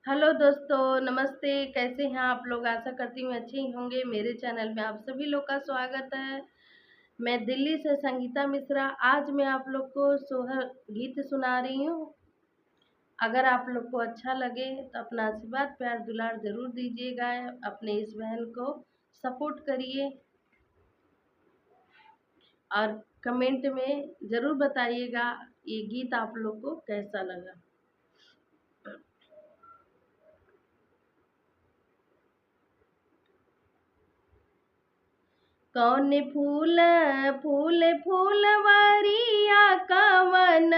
Hello दोस्तों, नमस्ते। कैसे हैं आप लोग? आशा करती हूँ अच्छे ही होंगे। मेरे चैनल में आप सभी लोग का स्वागत है। मैं दिल्ली से संगीता मिश्रा। आज मैं आप लोग को सोहर गीत सुना रही हूँ। अगर आप लोग को अच्छा लगे तो अपना आशीर्वाद प्यार दुलार ज़रूर दीजिएगा। अपने इस बहन को सपोर्ट करिए और कमेंट में ज़रूर बताइएगा ये गीत आप लोग को कैसा लगा। कौन फूल फूल फूलवरिया कवन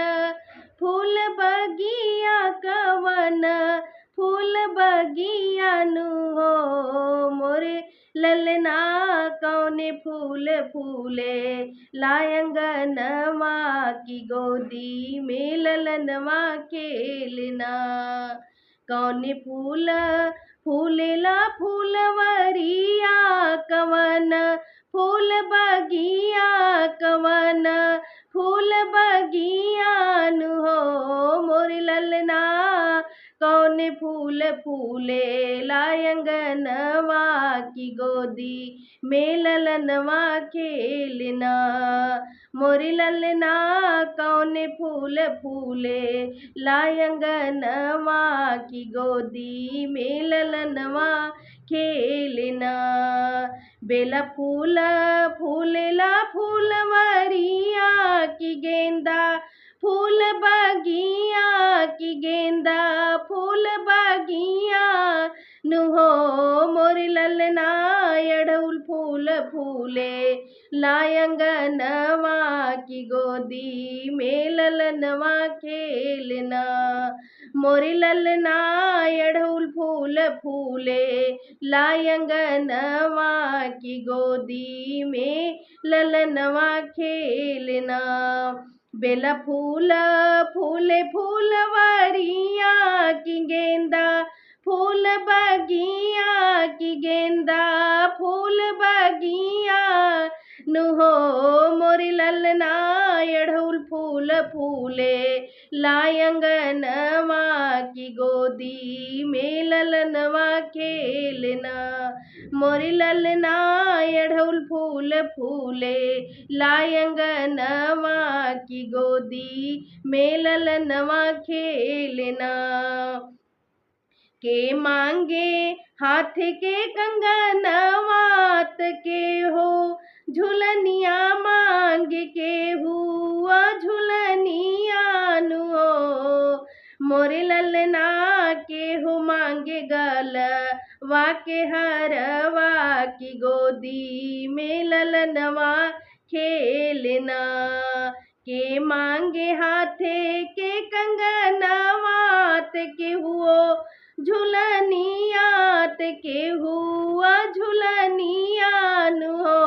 फूल बगिया कवन फूल बगिया नु हो मोरे ललना कौन फूल फूले लायंगनवा की गोदी में ललनवा खेलना कौन फूल फूलेला फूलवरिया कवन फूल बगिया कवन फूल बगिया नु हो मोर ललना कौन फूल फूले लायंगनवा की गोदी में ललनवा खेलना मोर ललना कौन फूल फूले लायंगनवा की गोदी में ललनवा खेलना बेला फूल फूलेला फूलवरिया की गेंदा फूल बगिया की गेंदा फूल बगिया नु हो मोर ललना अड़हुल फूल फूले लायंगनवा की गोदी में ललनवा खेलना मोरी ललना अड़हुल फूल फूले लायंगनवा की गोदी में ललनवा खेलना बेला फूल फूले फूलवरिया की गेंदा फूल बगिया की गेंदा फूल बगिया नु हो मोरी ललना अड़हुल फूल फूले लायंगनवा की गोदी में ललनवा खेलना मोरी ललना अड़हुल फूल फूले लायंगनवा की गोदी में ललनवा खेलना के मांगे हाथ के कंगनवात के हो झुलनिया मांग के हुआ झुलनिया नु हो मोरे ललना के हो मांगे गल वाके हरवा की गोदी में ललनवा खेलना के मांगे हाथे के कंगनवात के हुओ झुलनियात के हुआ झुलनियान हो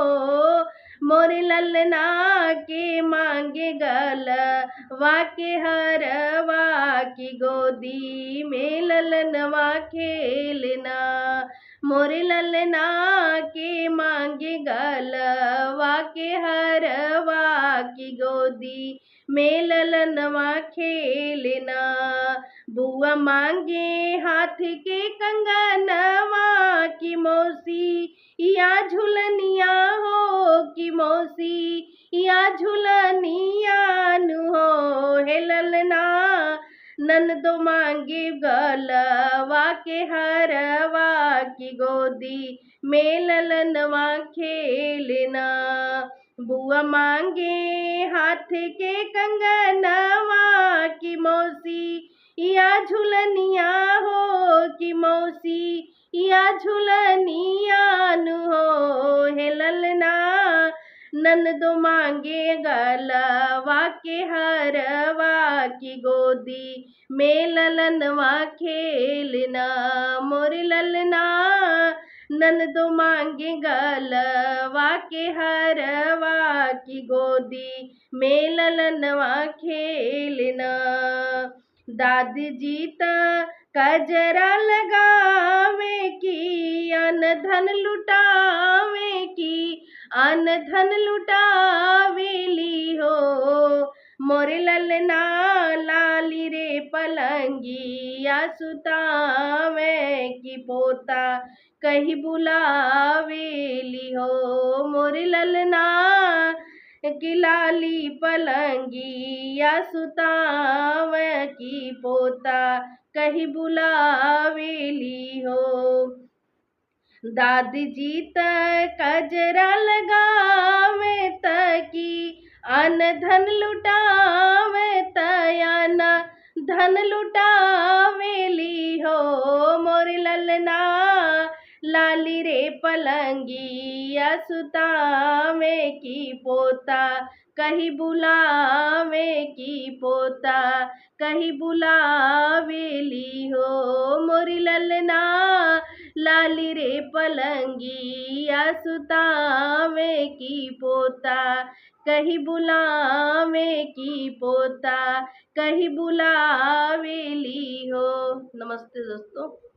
मोरे ललना के मांगे गल वाके हरवा की गोदी में ललनवा खेलना मोरे ललना के मांगे गल वाके हरवा की गोदी में ललनवा खेलना बुआ मांगे हाथ के कंगनवा की मौसी या झुलनिया हो की मौसी या झुलनिया नु हो हे ललना ननदो मांगे गलवा के हरवा की गोदी में ललनवा खेलना बुआ मांगे हाथ के कंगनवा की मौसी या झुलनिया हो कि मौसी या झुलनिया नु हो हे ललना ननदो मांगे गलवा के हरवा की गोदी में ललनवा खेलना मोर ललना ननदो मांगे गलवा के हरवा की गोदी में ललनवा खेलना दादी जीता कजरा लगावे की अन धन लुटावे की अन धन लुटावेली हो मोरे ललना लाली रे पलंगिया सुतावे की पोता कहीं बुलावेली हो। मोरे ललना की लाली पलंगिया सुतावे की पोता कहीं बुलावेली हो। दादी जी त कजरा लगावे तकी अन धन लुटावे तयन धन लुटावेली हो। मोरी ललना लाली रे पलंगिया सुतावे की पोता कहीं बुलावे की पोता कहीं बुलावेली हो। मोरी ललना लाली रे पलंगिया सुतावे की पोता कहीं बुलावे की पोता कहीं बुलावेली हो। नमस्ते दोस्तों।